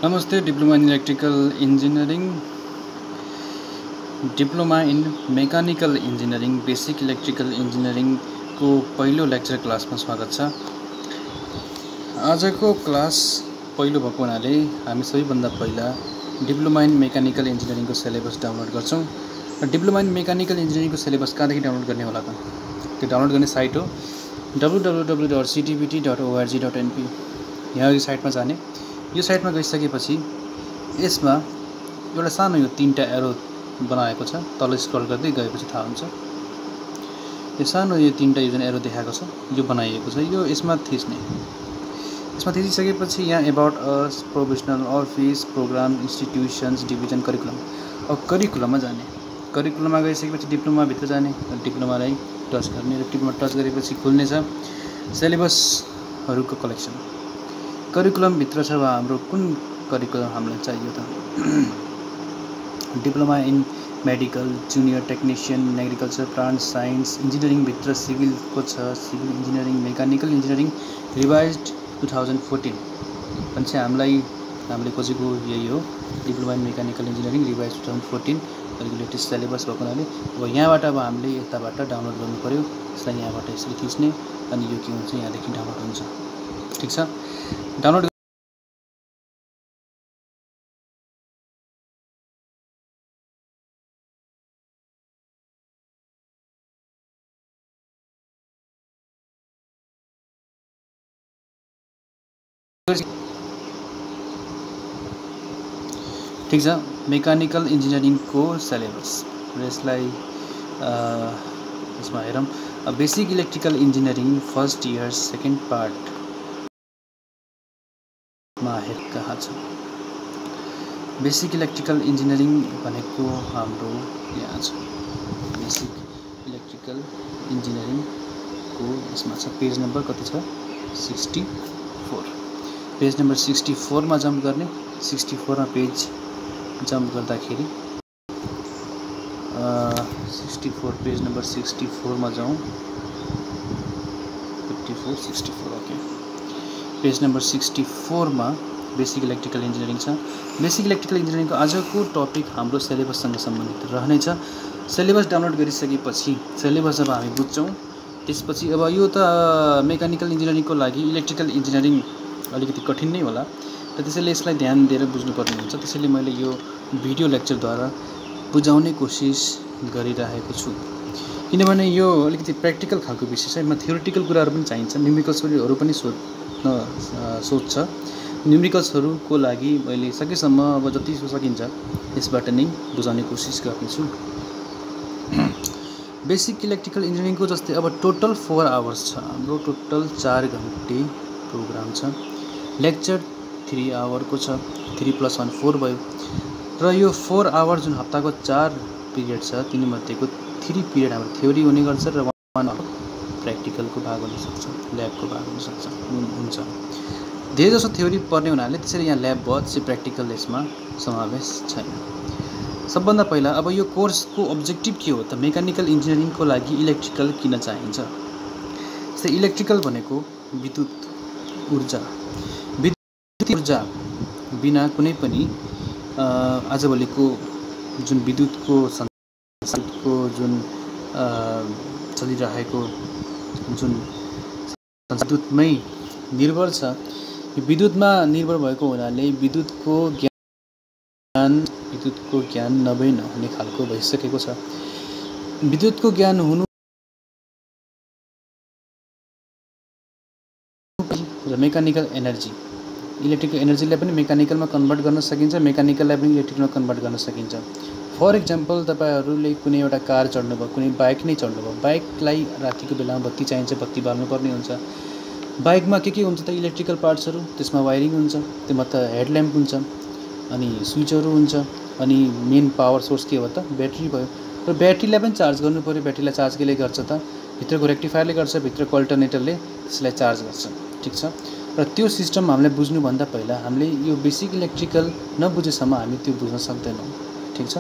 नमस्ते। Diploma in electrical engineering, diploma in mechanical engineering, basic electrical इन्जिनियरिङको पहिलो lecture क्लासमा स्वागत छ। आजको क्लास पहिलो भएको हुनाले हामी सबैभन्दा पहिला डिप्लोमा इन मेकानिकल इन्जिनियरिङको सिलेबस डाउनलोड गर्छौँ। र डिप्लोमा इन मेकानिकल इन्जिनियरिङको सिलेबस कहाँदेखि डाउनलोड गर्ने होला त? त्यो डाउनलोड गर्ने साइट हो www.ctbt.org.np। यहाँ यो साइटमा जाने। यो साइटमा गइसकेपछि यसमा एउटा सानो यो तीनटा एरो बनाएको छ, तल स्क्रल गर्दै गएपछि थाहा हुन्छ। यो सानो यो तीनटा यो जुन एरो देखाएको छ यो बनाइएको छ, यो यसमा थिच्ने। यसमा थिचिसकेपछि यहाँ about us, professional, office, programme, institutions, division, curriculum. अब करिकुलममा जाने। करिकुलममा गइसकेपछि डिप्लोमाभित्र जाने, डिप्लोमालाई टच गर्ने। र डिप्लोमा टच गरेपछि खुल्नेछ सिलेबसहरूको कलेक्सन। करिकुलमभित्र छ अब हाम्रो कुन करिकुलम हामीलाई चाहियो त? Diploma in medical, junior technician, agriculture, plant science, इन्जिनियरिङभित्र सिभिलको छ, civil engineering, mechanical engineering revised 2014 भने चाहिँ हामीले खोजेको यही हो। Diploma in mechanical engineering revised 2014 अलिक लेटेस्ट सिलेबस भएको हुनाले अब यहाँबाट अब हामीले यताबाट डाउनलोड गर्नु पऱ्यो। यसलाई यहाँबाट यसरी थिच्ने अनि यो के हुन्छ यहाँदेखि डाउनलोड हुन्छ। ठिक छ, डाउनलोड ठिक छ। मेकानिकल इन्जिनियरिङको सिलेबस र यसलाई यसमा हेरौँ। Basic electrical engineering first year second पार्टमा कहाँ छ? बेसिक इलेक्ट्रिकल इन्जिनियरिङ भनेको हाम्रो यहाँ छ। बेसिक इलेक्ट्रिकल इन्जिनियरिङको यसमा छ। पेज नम्बर कति छ? 64। पेज नम्बर 64 मा जम्प गर्ने। 64 मा पेज जम्प गर्दाखेरि 64 पेज नम्बर 64 मा जाउँ। 54 64 ओके। पेज नम्बर 64 मा बेसिक इलेक्ट्रिकल इन्जिनियरिङ छ। बेसिक इलेक्ट्रिकल इन्जिनियरिङको आजको टपिक हाम्रो सिलेबससँग सम्बन्धित रहनेछ। सिलेबस डाउनलोड गरिसकेपछि सिलेबस जब हामी बुझ्छौँ त्यसपछि अब यो त मेकानिकल इन्जिनियरिङको लागि इलेक्ट्रिकल इन्जिनियरिङ अलिकति कठिन नै होला, र त्यसैले यसलाई ध्यान दिएर बुझ्नुपर्ने हुन्छ। त्यसैले मैले यो भिडियो लेक्चरद्वारा बुझाउने कोसिस गरिरहेको छु, किनभने यो अलिकति प्र्याक्टिकल खालको विषय छ। यसमा थ्योरिटिकल कुराहरू पनि चाहिन्छ, न्युमेरिकल्सहरू पनि सोध्छ। न्युमेरिकल्सहरूको लागि मैले सकेसम्म अब जति सकिन्छ यसबाट नै बुझाउने कोसिस गर्नेछु। बेसिक इलेक्ट्रिकल इन्जिनियरिङको जस्तै अब टोटल 4 आवर्स छ हाम्रो। टोटल 4 घन्टे प्रोग्राम छ। लेक्चर 3 आवरको छ। 3 + 1 4 भयो। र यो 4 आवर जुन हप्ताको 4 पिरियड छ तिनीमध्येको 3 पिरियड हाम्रो थ्योरी हुने गर्छ र 1 आवर प्र्याक्टिकलको भाग हुन सक्छ, ल्याबको भाग हुन सक्छ हुन्छ। धेरै जसो थ्योरी पर्ने हुनाले त्यसरी यहाँ ल्याब भयो, चाहिँ प्र्याक्टिकल यसमा समावेश छैन। सबभन्दा पहिला अब यो कोर्सको अब्जेक्टिभ के हो त? मेकानिकल इन्जिनियरिङको लागि इलेक्ट्रिकल किन चाहिन्छ? जस्तै इलेक्ट्रिकल भनेको विद्युत ऊर्जा। विद्युत ऊर्जा बिना कुनै पनि आजभोलिको जुन विद्युतको जुन चलिरहेको जुन विद्युतमै निर्भर छ, यो विद्युतमा निर्भर भएको हुनाले विद्युतको ज्ञान नहुने खालको भइसकेको छ। विद्युतको ज्ञान हुनु र मेकानिकल एनर्जी, इलेक्ट्रिकल एनर्जीलाई पनि मेकानिकलमा कन्भर्ट गर्न सकिन्छ, मेकानिकललाई पनि इलेक्ट्रिकलमा कन्भर्ट गर्न सकिन्छ। फर इक्जाम्पल तपाईँहरूले कुनै एउटा कार चढ्नुभयो, कुनै बाइक नै चढ्नुभयो। बाइकलाई रातिको बेलामा बत्ती चाहिन्छ, बत्ती बाल्नुपर्ने हुन्छ। बाइकमा के हुन्छ त? इलेक्ट्रिकल पार्ट्सहरू, त्यसमा वायरिङ हुन्छ, त्यसमा त हेडल्याम्प हुन्छ, अनि स्विचहरू हुन्छ, अनि मेन पावर सोर्स के हो त? ब्याट्री भयो। र ब्याट्रीलाई पनि चार्ज गर्नु पऱ्यो। ब्याट्रीलाई चार्ज केले गर्छ त? भित्रको रेक्टिफायरले गर्छ, भित्रको अल्टरनेटरले त्यसलाई चार्ज गर्छ। ठिक छ। र त्यो सिस्टम हामीले बुझ्नुभन्दा पहिला हामीले यो बेसिक इलेक्ट्रिकल नबुझेसम्म हामी त्यो बुझ्न सक्दैनौँ। ठिक छ।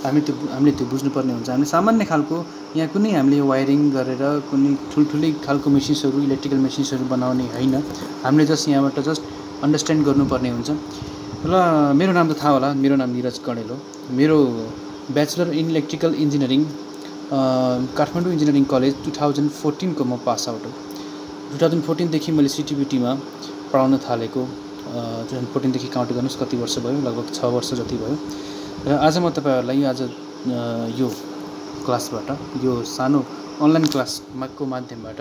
हामीले त्यो बुझ्नुपर्ने हुन्छ। हामीले सामान्य खालको यहाँ कुनै हामीले वायरिङ गरेर कुनै ठुल्ठुलै खालको मेसिन्सहरू, इलेक्ट्रिकल मेसिन्सहरू बनाउने होइन। हामीले यहाँबाट जस्ट अन्डरस्ट्यान्ड गर्नुपर्ने हुन्छ। र मेरो नाम त थाहा होला, मेरो नाम निरज कणेल हो। मेरो bachelor in electrical engineering Kathmandu engineering college 2014 को म पास आउट हो। 2014 देखि मैले सिटिबिटीमा पढाउन थालेको। 2014 देखि काउन्ट गर्नुहोस् कति वर्ष भयो, लगभग 6 वर्ष जति भयो। र आज म तपाईहरुलाई आज यो क्लासबाट, यो सानो अनलाइन क्लासको माध्यमबाट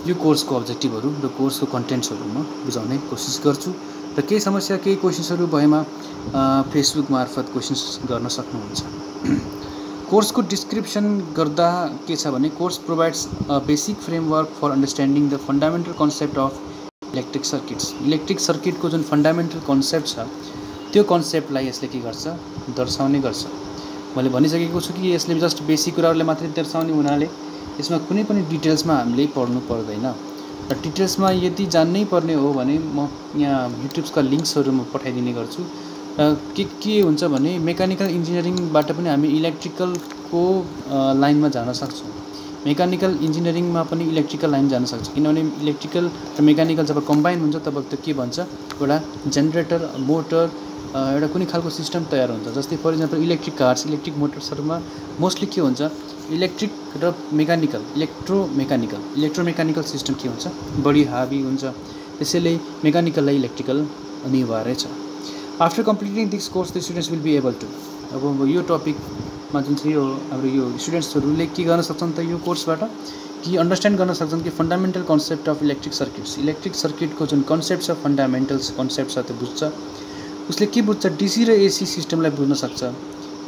यो कोर्सको अब्जेक्टिभहरू र कोर्सको कन्टेन्ट्सहरू म बुझाउने कोसिस गर्छु। र केही समस्या, केही क्वेशन्सहरू भएमा फेसबुक मार्फत क्वेशन्स गर्न सक्नुहुन्छ। कोर्सको डिस्क्रिप्सन गर्दा के छ भने, course provides a basic framework for understanding the fundamental concept of electric circuits. Electric सर्किटको जुन फन्डामेन्टल कन्सेप्ट छ त्यो कन्सेप्टलाई यसले के गर्छ, दर्शाउने गर्छ। मैले भनिसकेको छु कि यसले जस्ट बेसिक कुराहरूले मात्रै दर्शाउने हुनाले यसमा कुनै पनि डिटेल्समा हामीले पढ्नु पर्दैन। र डिटेल्समा यदि जान्नै पर्ने हो भने म यहाँ युट्युबका लिङ्क्सहरू म पठाइदिने गर्छु। र के हुन्छ भने, मेकानिकल इन्जिनियरिङबाट पनि हामी इलेक्ट्रिकलको लाइनमा जान सक्छौँ। मेकानिकल इन्जिनियरिङमा पनि इलेक्ट्रिकल लाइन जान सक्छ, किनभने इलेक्ट्रिकल र मेकानिकल जब कम्बाइन हुन्छ तब त्यो के भन्छ, एउटा जेनेरेटर, मोटर, एउटा कुनै खालको सिस्टम तयार हुन्छ। जस्तै for example electric cars, electric मोटर्सहरूमा मोस्टली के हुन्छ, इलेक्ट्रिक र मेकानिकल, इलेक्ट्रोमेकानिकल सिस्टम के हुन्छ, बढी हाबी हुन्छ। त्यसैले मेकानिकललाई इलेक्ट्रिकल अनिवार्य छ। After completing this course the students will be able to, अब यो टपिकमा जुन चाहिँ यो हाम्रो यो स्टुडेन्ट्सहरूले के गर्न सक्छन् त यो कोर्सबाट, कि अन्डरस्ट्यान्ड गर्न सक्छन् कि fundamental concept of electric circuits, electric सर्किटको जुन कन्सेप्ट छ, फन्डामेन्टल्स कन्सेप्ट छ त्यो बुझ्छ। उसले के बुझ्छ, डीसी र एसी सिस्टमलाई बुझ्न सक्छ,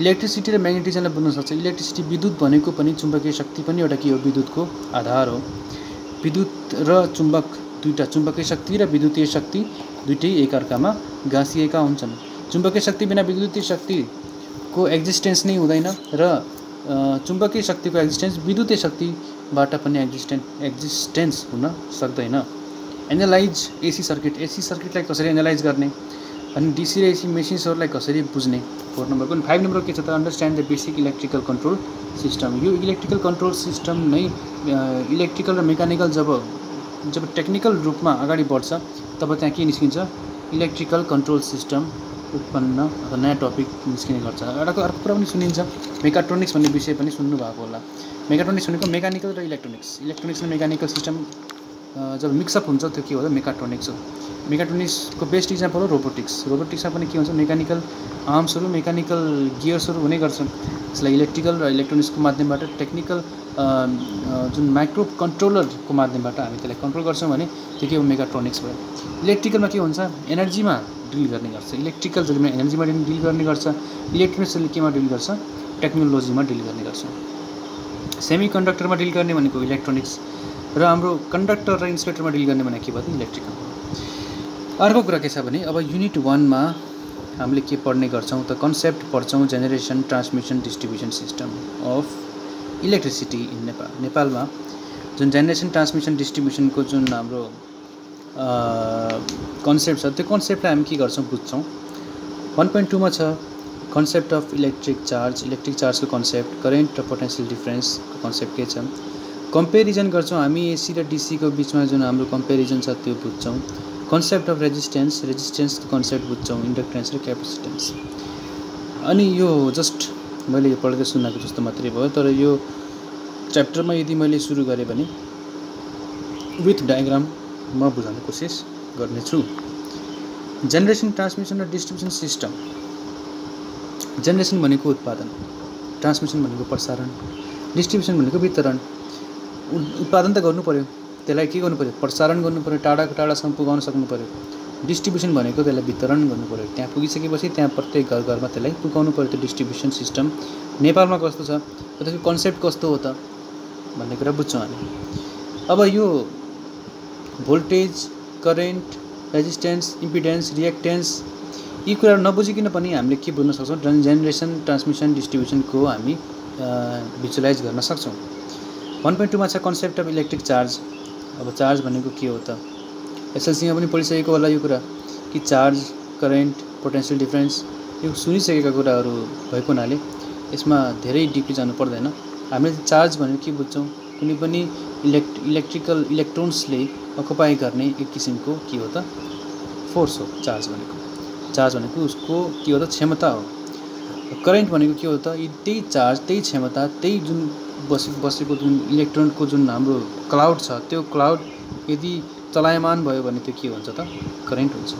इलेक्ट्रिसिटी र म्याग्नेटिजमलाई बुझ्न सक्छ। इलेक्ट्रिसिटी, विद्युत भनेको पनि चुम्बकीय शक्ति पनि एउटा के हो, विद्युतको आधार हो। विद्युत र चुम्बक दुईटा, चुम्बकीय शक्ति र विद्युतीय शक्ति दुईटै एकअर्कामा गाँसिएका हुन्छन्। चुम्बकीय शक्ति बिना विद्युतीय शक्तिको एक्जिस्टेन्स नै हुँदैन, र चुम्बकीय शक्तिको एक्जिस्टेन्स विद्युतीय शक्तिबाट पनि एक्जिस्टेन्स हुन सक्दैन। एनालाइज एसी सर्किटलाई कसरी एनालाइज गर्ने, अनि डीसी र एसी मेसिन्सहरूलाई कसरी बुझ्ने। 4 नम्बरको। 5 नम्बर के छ त, understand the basic electrical control system. यो इलेक्ट्रिकल कन्ट्रोल सिस्टम नै इलेक्ट्रिकल र मेकानिकल जब टेक्निकल रूपमा अगाडि बढ्छ तब त्यहाँ के निस्किन्छ, इलेक्ट्रिकल कन्ट्रोल सिस्टम उत्पन्न अथवा नयाँ टपिक निस्किने गर्छ। अर्को कुरा पनि सुनिन्छ, मेकाट्रोनिक्स भन्ने विषय पनि सुन्नु भएको होला। मेकाट्रोनिक्स भनेको मेकानिकल र इलेक्ट्रोनिक्स र मेकानिकल सिस्टम जब मिक्सअप हुन्छ त्यो के हो त, मेकाट्रोनिक्स हो। मेकाट्रोनिक्सको बेस्ट इक्जाम्पल हो रोबोटिक्समा पनि के हुन्छ, मेकानिकल आर्म्सहरू, मेकानिकल गियर्सहरू हुने गर्छन्। यसलाई इलेक्ट्रिकल र इलेक्ट्रोनिक्सको माध्यमबाट, टेक्निकल जुन माइक्रो कन्ट्रोलरको माध्यमबाट हामी त्यसलाई कन्ट्रोल गर्छौँ भने त्यो के हो, मेकाट्रोनिक्स भयो। इलेक्ट्रिकलमा के हुन्छ, एनर्जीमा डिल गर्ने गर्छ। इलेक्ट्रिकल जसले एनर्जीमा डिल गर्ने गर्छ, इलेक्ट्रोनिक्सले केमा डिल गर्छ, टेक्नोलोजीमा डिल गर्ने गर्छ। सेमी कन्डक्टरमा डिल गर्ने भनेको इलेक्ट्रोनिक्स, र हाम्रो कन्डक्टर र इन्सुलेटरमा डिल गर्ने भनेको के भयो, इलेक्ट्रिकल। अर्को कुरा के छ भने, अब युनिट 1 मा हामीले के पढ्ने गर्छौँ त, कन्सेप्ट पढ्छौँ, generation, transmission, distribution system of electricity in Nepal. नेपालमा जुन जेनेरेसन, ट्रान्समिसन, डिस्ट्रिब्युसनको जुन हाम्रो कन्सेप्ट छ त्यो कन्सेप्टलाई हामी के गर्छौँ, बुझ्छौँ। 1.2 मा छ कन्सेप्ट अफ इलेक्ट्रिक चार्जको कन्सेप्ट, करेन्ट र पोटेन्सियल डिफरेन्सको कन्सेप्ट के छ, कम्पेरिजन गर्छौँ हामी एसी र डीसीको बिचमा जुन हाम्रो कम्पेरिजन छ त्यो बुझ्छौँ। कन्सेप्ट अफ रेजिस्टेन्सको कन्सेप्ट बुझ्छौँ, इन्डक्टेन्स र क्यापेसिटेन्स। अनि यो जस्ट मैले यो पढ्दै सुनाएको जस्तो मात्रै भयो, तर यो च्याप्टरमा यदि मैले सुरु गरेँ भने विथ डायग्राम म बुझाउने कोसिस गर्नेछु। जेनेरेसन, ट्रान्समिसन र डिस्ट्रिब्युसन सिस्टम। जेनेरेसन भनेको उत्पादन, ट्रान्समिसन भनेको प्रसारण, डिस्ट्रिब्युसन भनेको वितरण। उत्पादन त गर्नु पर्यो, त्यसलाई के गर्नु पर्यो, प्रसारण गर्नु पर्यो, टाढासम्म पुगाउन सक्नु पर्यो। डिस्ट्रिब्युसन भनेको त्यसलाई वितरण गर्नु पर्यो, त्यहाँ पुगिसकेपछि त्यहाँ प्रत्येक घरमा त्यसलाई पुगाउनु पर्यो। त्यो डिस्ट्रिब्युसन सिस्टम नेपालमा कस्तो छ, त्यसको कन्सेप्ट कस्तो हो त भन्ने कुरा बुझ्छौँ हामी। अब यो voltage, current, resistance, impedance, reactance, यी कुराहरू नबुझिकन पनि हामीले के बुझ्न सक्छौँ, जेनेरेसन, ट्रान्समिसन, डिस्ट्रिब्युसनको हामी भिजुअलाइज गर्न सक्छौँ। 1.2 मा छ कन्सेप्ट अफ इलेक्ट्रिक चार्ज। अब चार्ज भनेको के हो त, एसएलसीमा पनि पढिसकेको होला यो कुरा, कि चार्ज, करेन्ट, पोटेन्सियल डिफरेन्स यो सुनिसकेका कुराहरू भएको हुनाले यसमा धेरै डिपली जानु पर्दैन। हामीले चार्ज भनेको के बुझ्छौँ, कुनै पनि इलेक्ट्रोन्सले अकुपाई गर्ने एक किसिमको के हो त, फोर्स हो चार्ज भनेको। चार्ज भनेको उसको के हो त क्षमता हो। करेन्ट भनेको के हो त त्यही चार्ज त्यही क्षमता त्यही जुन बसेको जुन इलेक्ट्रोनको जुन हाम्रो क्लाउड छ त्यो क्लाउड यदि चलायमान भयो भने त्यो के हुन्छ त करेन्ट हुन्छ।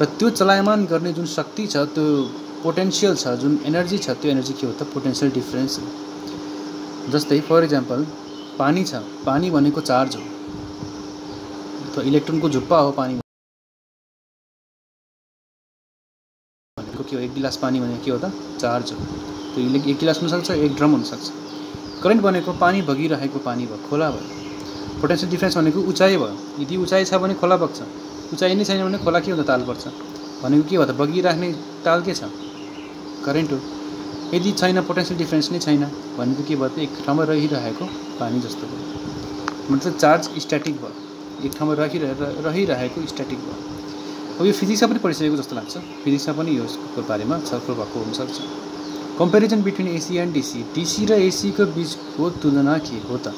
र त्यो चलायमान गर्ने जुन शक्ति छ त्यो पोटेन्सियल छ जुन एनर्जी छ त्यो एनर्जी के हो त पोटेन्सियल डिफरेन्स हो। जस्तै फर इक्जाम्पल पानी छ, पानी भनेको चार्ज हो, तो इलेक्ट्रोनको झुप्पा हो पानी भनेको के हो, एक गिलास पानी भनेको के हो त चार्ज हो। त्यो एक गिलास हुनसक्छ, एक ड्रम हुनसक्छ। करेन्ट भनेको पानी बगिरहेको पानी भयो, खोला भयो। पोटेन्सियल डिफरेन्स भनेको उचाइ भयो, यदि उचाइ छ भने खोला बग्छ, उचाइ नै छैन भने खोला के हो त ताल पर्छ। भनेको के हो त बगिराख्ने ताल के छ करेन्ट हो। यदि छैन पोटेन्सियल डिफरेन्स नै छैन भनेको के भयो त एक ठाउँमा रहिरहेको पानी जस्तो भयो, मतलब चार्ज स्ट्याटिक भयो, एक ठाउँमा रहिरहेको स्ट्याटिक भयो। अब यो फिजिक्समा पनि पढिसकेको जस्तो लाग्छ, फिजिक्समा पनि यसको बारेमा छलफल भएको हुनसक्छ। Comparison between AC and DC, DC र एसीको बिचको तुलना के हो त।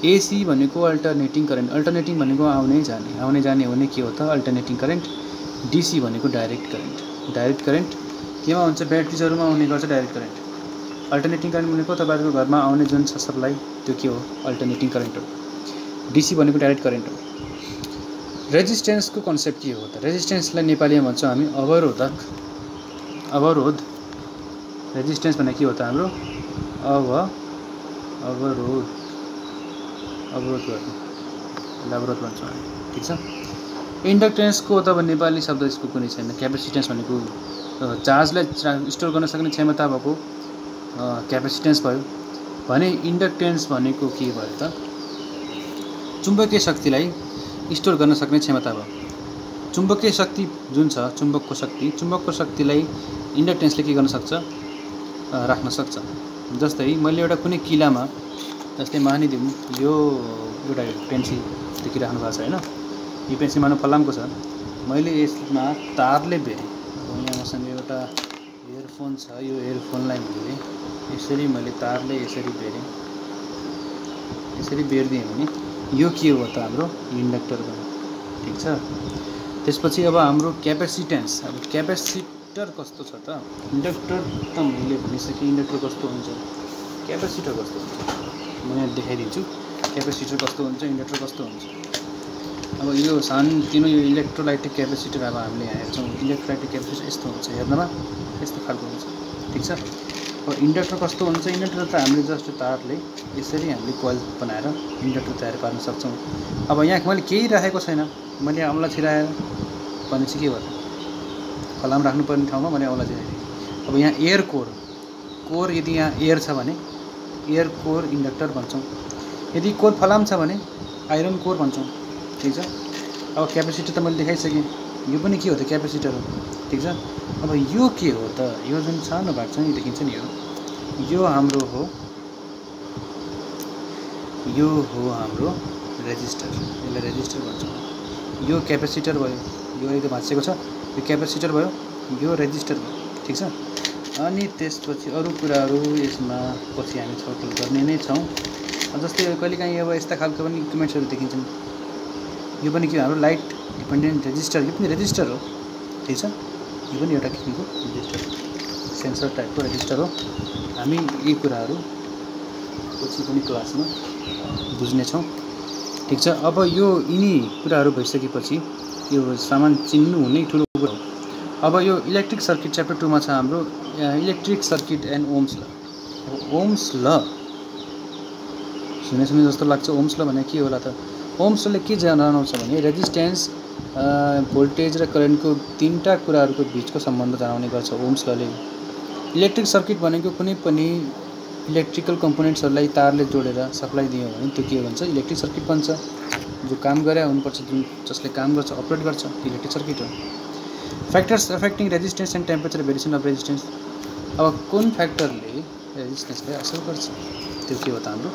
एसी भनेको अल्टरनेटिङ करेन्ट, अल्टरनेटिङ भनेको आउने जाने हुने के हो त अल्टरनेटिङ करेन्ट। डिसी भनेको डाइरेक्ट करेन्ट, डाइरेक्ट करेन्ट केमा हुन्छ ब्याट्रिजहरूमा आउने गर्छ डाइरेक्ट करेन्ट। अल्टरनेटिङ करेन्ट भनेको तपाईँको घरमा आउने जुन छ सप्लाई त्यो के हो अल्टरनेटिङ करेन्ट हो। डिसी भनेको डाइरेक्ट करेन्ट हो। रेजिस्टेन्सको कन्सेप्ट के हो त, रेजिस्टेन्सलाई नेपालीमा भन्छौँ हामी अवरोधक, अवरोध। रेजिस्टेन्स भनेको के हो त हाम्रो अवरोध, अवरोध गर्ने अवरोध भन्छौँ हामी, ठिक छ। इन्डक्टेन्सको त अब नेपाली शब्द यसको कुनै छैन। क्यापेसिटेन्स भनेको चार्जलाई स्टोर गर्न सक्ने क्षमता भएको क्यापेसिटेन्स भयो भने इन्डक्टेन्स भनेको के भयो त चुम्बकीय शक्तिलाई स्टोर गर्न सक्ने क्षमता भयो। चुम्बकीय शक्ति जुन छ चुम्बकको शक्तिलाई इन्डक्टेन्सले के गर्न सक्छ राख्न सक्छ। जस्तै मैले एउटा कुनै किलामा, जस्तै मानिदिउँ यो एउटा पेन्सिल देखिराख्नु भएको छ होइन, यो पेन्सिल मानव फलामको छ, मैले यसमा तारले बेरेँ। यहाँ मसँग एउटा इयरफोन छ, यो इयरफोनलाई मैले तारले यसरी बेरेँ, यसरी बेरिदिएँ भने यो के हो त हाम्रो इन्डक्टर भयो, ठिक छ। त्यसपछि अब हाम्रो क्यापेसिटेन्स, अब क्यापेसिटर कस्तो छ त, इन्डक्टर त मैले भनिसकेँ इन्डक्टर कस्तो हुन्छ, क्यापेसिटर कस्तो हुन्छ म यहाँ देखाइदिन्छु। क्यापेसिटर कस्तो हुन्छ, इन्डक्टर कस्तो हुन्छ। अब यो सानोतिनो यो इलेक्ट्रोलाइटिक क्यापेसिटर अब हामीले यहाँ हेर्छौँ, इलेक्ट्रोलाइटिक क्यापेसिटर यस्तो हुन्छ, हेर्नमा यस्तो खालको हुन्छ, ठिक छ। अब इन्डक्टर कस्तो हुन्छ, इन्डक्टर त हामीले जस्ट तारले यसरी हामीले कोइल बनाएर इन्डक्टर तयार पार्न सक्छौँ। अब यहाँ मैले केही राखेको छैन, मैले औँला छिराएर भने चाहिँ के भयो, फलाम राख्नुपर्ने ठाउँमा मैले औँला छिराइदिएँ। अब यहाँ एयर कोर यदि यहाँ एयर छ भने एयर कोर इन्डक्टर भन्छौँ, यदि कोर फलाम छ भने आइरन कोर भन्छौँ, ठिक छ। अब क्यापेसिटर त मैले देखाइसकेँ, यो पनि के हो त क्यापेसिटर हो, ठिक छ। अब यो के हो त, यो जुन सानो भाग छ नि देखिन्छ नि, यो हाम्रो हो, यो हो हाम्रो रेजिस्टर, यसलाई रेजिस्टर भन्छौँ। यो क्यापेसिटर भयो, यो एकदम भाँचिएको छ, यो क्यापेसिटर भयो, यो रेजिस्टर भयो, ठिक छ। अनि त्यसपछि अरू कुराहरू यसमा पछि हामी छलफल गर्ने नै छौँ। जस्तै कहिलेकाहीँ अब यस्ता खालको पनि इक्विपमेन्ट्सहरू देखिन्छन्, यो पनि के हाम्रो लाइट डिपेन्डेन्ट रेजिस्टर, यो पनि रेजिस्टर हो, ठिक छ। यो पनि एउटा किसिमको रेजिस्टर, सेन्सर टाइपको रेजिस्टर हो। हामी यी कुराहरू पछि पनि क्लासमा बुझ्नेछौँ, ठिक छ। अब यो यिनी कुराहरू भइसकेपछि यो सामान चिन्नु हुने ठुलो कुरा हो। अब यो इलेक्ट्रिक सर्किट च्याप्टर 2 मा छ हाम्रो इलेक्ट्रिक सर्किट एन्ड ओम्स ल। ओम्स ल सुने जस्तो लाग्छ, ओम्स ल भने के होला त। ओम्स लले के जनाउँछ भने रेजिस्टेन्स, भोल्टेज र करेन्टको तीनटा कुराहरूको बिचको सम्बन्ध जनाउने गर्छ ओम्स लले। इलेक्ट्रिक सर्किट भनेको कुनै पनि इलेक्ट्रिकल कम्पोनेन्ट्सहरूलाई तारले जोडेर सप्लाई दियो भने त्यो के भन्छ इलेक्ट्रिक सर्किट भन्छ। जो काम गरे हुनुपर्छ, जुन जसले काम गर्छ अपरेट गर्छ इलेक्ट्रिक सर्किट हो। Factors affecting resistance and temperature variation of resistance, अब कुन फ्याक्टरले रेजिस्टेन्सलाई असर गर्छ त्यो के हो त हाम्रो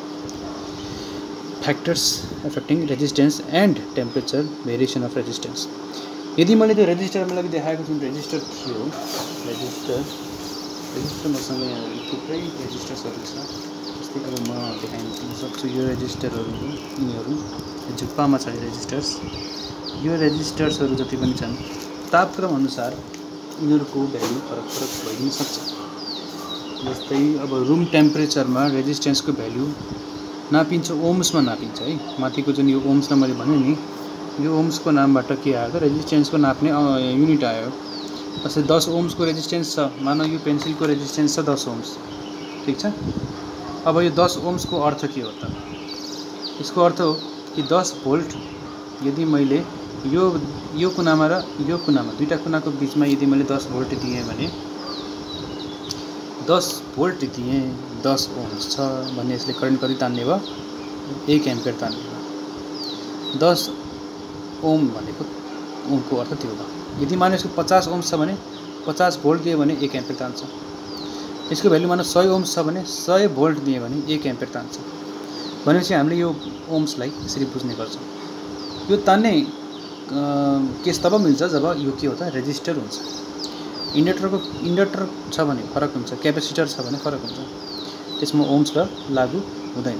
factors affecting resistance and temperature variation of resistance. यदि मैले त्यो रेजिस्टर मलाई देखाएको जुन रेजिस्टर थियो, रेजिस्टर मसँग यहाँ थुप्रै रेजिस्टर्सहरू छ। जस्तै अब म देखाइन सक्छु यो रेजिस्टरहरू, यिनीहरू झुप्पामा छ रेजिस्टर्स। यो रेजिस्टर्सहरू जति पनि छन् तापक्रम अनुसार यिनीहरूको भ्यालु फरक फरक भइदिन सक्छ। जस्तै अब रुम टेम्परेचरमा रेजिस्टेन्सको भ्यालु नापिन्छ, ओम्समा नापिन्छ है। माथिको जुन यो ओम्स मैले भने नि, यो ओम्सको नामबाट के आयो त रेजिस्टेन्सको नाप्ने युनिट आयो। जस्तै 10 ओम्सको रेजिस्टेन्स छ, मानौ यो पेन्सिलको रेजिस्टेन्स छ 10 ओम्स, ठिक छ। अब यो 10 ओम्सको अर्थ के हो त? यसको अर्थ हो कि 10 भोल्ट यदि मैले यो कुनामा र यो कुनामा दुईटा कुनाको बिचमा यदि मैले 10 भोल्ट दिएँ भने 10 भोल्ट दिएँ 10 ओम्स छ भने यसले करेन्ट कति तान्ने भयो? 1 एम्पियर तान्ने भयो। 10 ओम भनेको ओमको अर्थ त्यो हो। यदि माने यसको 50 ओम्स छ भने 50 भोल्ट दियो भने 1 एम्पियर तान्छ। यसको भ्यालु माने 100 ओम्स छ भने 100 भोल्ट दियो भने 1 एम्पियर तान्छ। भनेपछि हामीले यो ओम्सलाई यसरी बुझ्ने गर्छौँ। यो तान्ने केस तब मिल्छ जब यो के हो त रेजिस्टर हुन्छ। इन्डक्टर छ भने फरक हुन्छ, क्यापेसिटर छ भने फरक हुन्छ। त्यसमा ओम्स ल लागू हुँदैन,